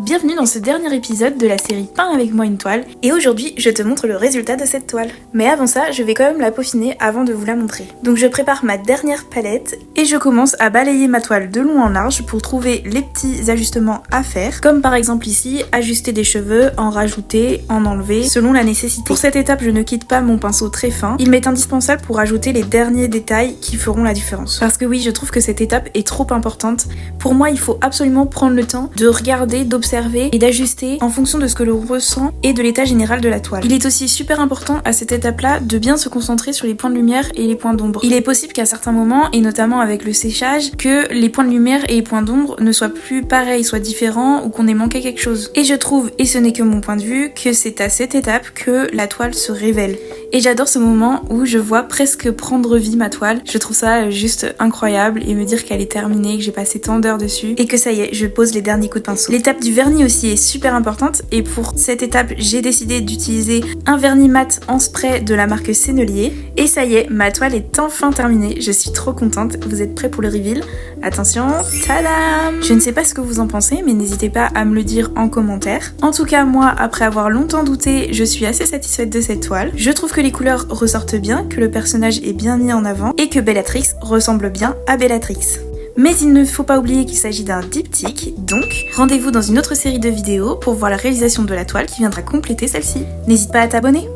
Bienvenue dans ce dernier épisode de la série Peins avec moi une toile, et aujourd'hui je te montre le résultat de cette toile. Mais avant ça, je vais quand même la peaufiner avant de vous la montrer. Donc je prépare ma dernière palette et je commence à balayer ma toile de long en large pour trouver les petits ajustements à faire, comme par exemple ici, ajuster des cheveux, en rajouter, en enlever, selon la nécessité. Pour cette étape, je ne quitte pas mon pinceau très fin, il m'est indispensable pour ajouter les derniers détails qui feront la différence. Parce que oui, je trouve que cette étape est trop importante. Pour moi, il faut absolument prendre le temps de regarder, d'observer et d'ajuster en fonction de ce que l'on ressent et de l'état général de la toile. Il est aussi super important à cette étape-là de bien se concentrer sur les points de lumière et les points d'ombre. Il est possible qu'à certains moments, et notamment avec le séchage, que les points de lumière et les points d'ombre ne soient plus pareils, soient différents ou qu'on ait manqué quelque chose. Et je trouve, et ce n'est que mon point de vue, que c'est à cette étape que la toile se révèle. Et j'adore ce moment où je vois presque prendre vie ma toile. Je trouve ça juste incroyable et me dire qu'elle est terminée, que j'ai passé tant d'heures dessus et que ça y est, je pose les derniers coups de pinceau. L'étape du vernis aussi est super importante et pour cette étape, j'ai décidé d'utiliser un vernis mat en spray de la marque Sennelier. Et ça y est, ma toile est enfin terminée. Je suis trop contente. Vous êtes prêts pour le reveal? Attention, tadam! Je ne sais pas ce que vous en pensez, mais n'hésitez pas à me le dire en commentaire. En tout cas, moi, après avoir longtemps douté, je suis assez satisfaite de cette toile. Je trouve que les couleurs ressortent bien, que le personnage est bien mis en avant et que Bellatrix ressemble bien à Bellatrix. Mais il ne faut pas oublier qu'il s'agit d'un diptyque, donc rendez-vous dans une autre série de vidéos pour voir la réalisation de la toile qui viendra compléter celle-ci. N'hésite pas à t'abonner.